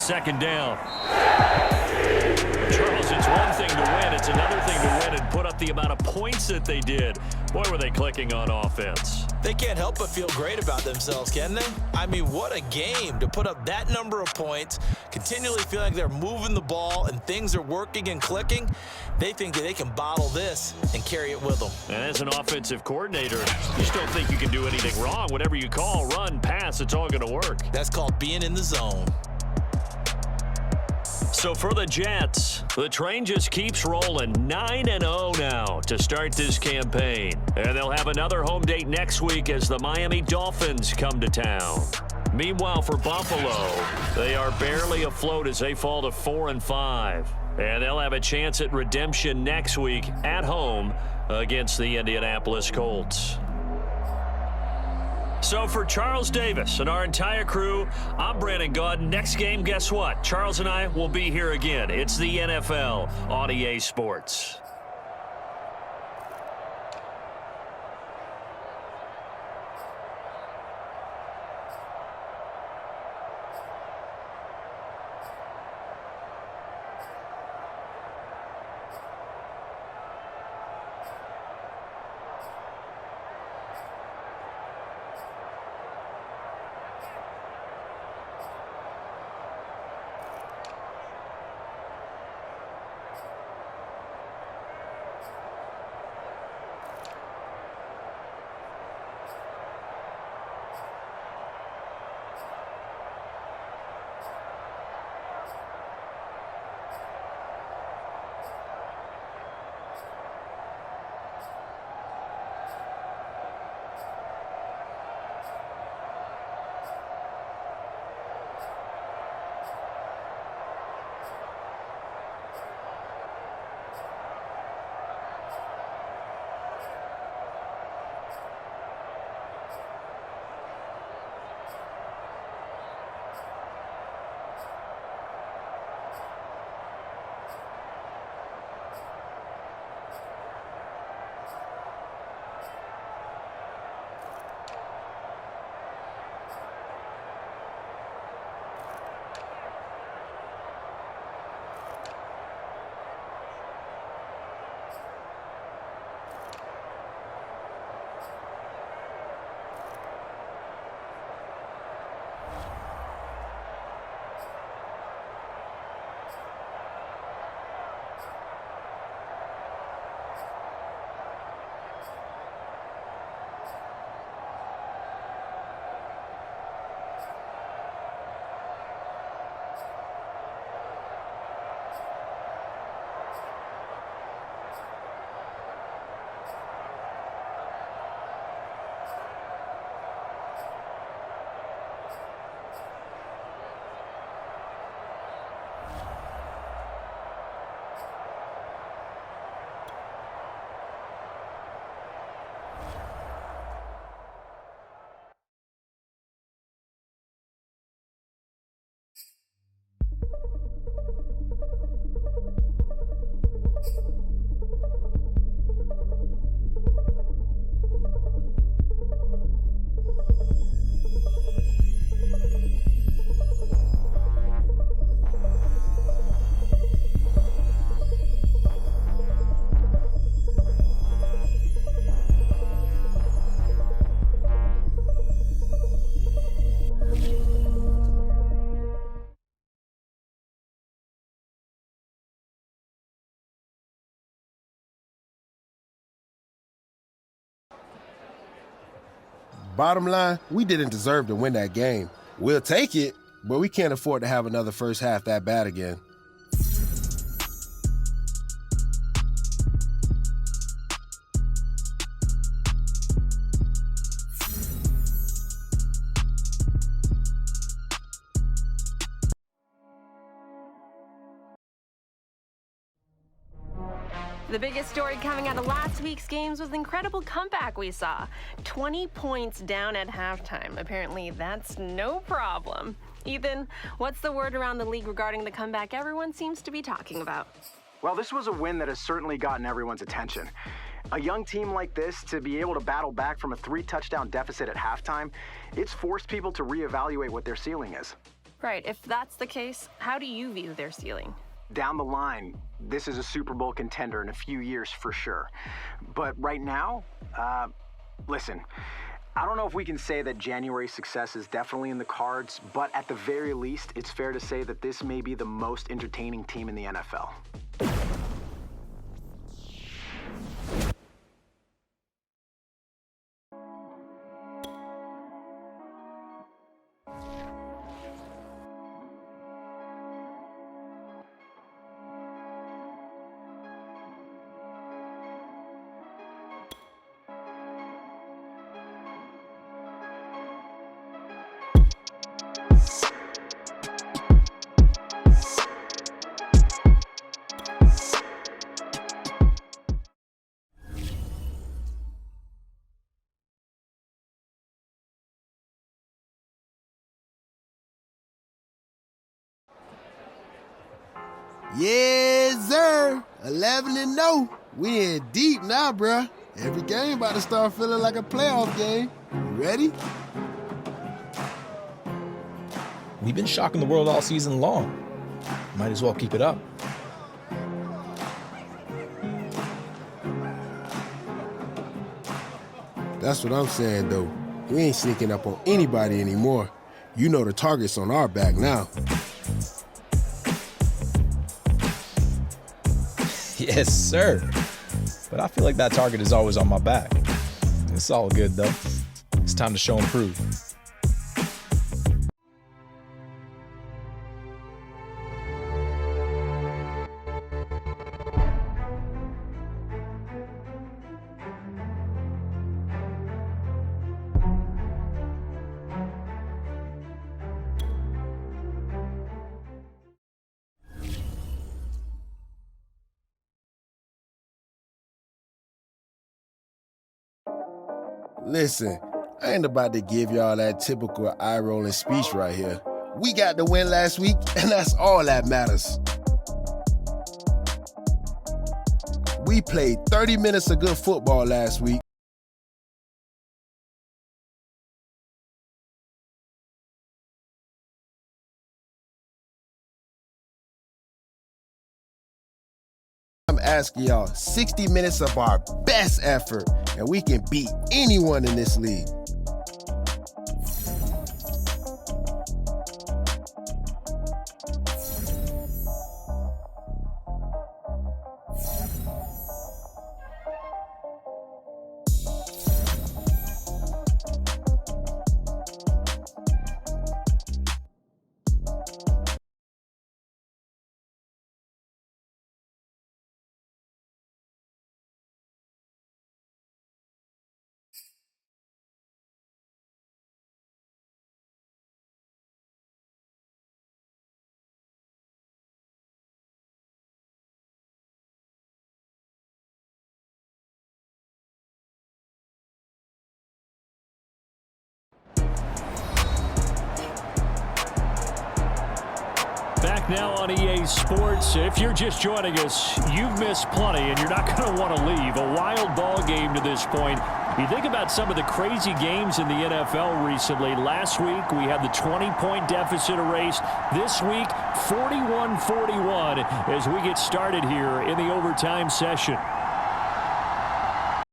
Second down. Charles, it's one thing to win. It's another thing to win and put up the amount of points that they did. Boy, were they clicking on offense. They can't help but feel great about themselves, can they? I mean, what a game to put up that number of points, continually feeling like they're moving the ball and things are working and clicking. They think that they can bottle this and carry it with them. And as an offensive coordinator, you just don't think you can do anything wrong. Whatever you call, run, pass, it's all going to work. That's called being in the zone. So for the Jets, the train just keeps rolling 9-0 now to start this campaign. And they'll have another home date next week as the Miami Dolphins come to town. Meanwhile, for Buffalo, they are barely afloat as they fall to 4-5. And they'll have a chance at redemption next week at home against the Indianapolis Colts. So for Charles Davis and our entire crew, I'm Brandon Gaudin. Next game, guess what? Charles and I will be here again. It's the NFL on EA Sports. Bottom line, we didn't deserve to win that game. We'll take it, but we can't afford to have another first half that bad again. The biggest story coming out of last week's games was the incredible comeback we saw. 20 points down at halftime. Apparently, that's no problem. Ethan, what's the word around the league regarding the comeback everyone seems to be talking about? Well, this was a win that has certainly gotten everyone's attention. A young team like this, to be able to battle back from a 3-touchdown deficit at halftime, it's forced people to reevaluate what their ceiling is. Right. If that's the case, how do you view their ceiling? Down the line, this is a Super Bowl contender in a few years for sure. But right now, listen, I don't know if we can say that January success is definitely in the cards, but at the very least, it's fair to say that this may be the most entertaining team in the NFL. Yes, sir. 11-0. We in deep now, bruh. Every game about to start feeling like a playoff game. You ready? We've been shocking the world all season long. Might as well keep it up. That's what I'm saying, though. We ain't sneaking up on anybody anymore. You know the target's on our back now. Yes, sir. But I feel like that target is always on my back. It's all good, though. It's time to show and prove. Listen, I ain't about to give y'all that typical eye-rolling speech right here. We got the win last week, and that's all that matters. We played 30 minutes of good football last week. I'm asking y'all 60 minutes of our best effort, and we can beat anyone in this league. Back now on EA Sports. If you're just joining us, you've missed plenty, and you're not going to want to leave. A wild ball game to this point. You think about some of the crazy games in the NFL recently. Last week, we had the 20-point deficit erased. This week, 41-41 as we get started here in the overtime session.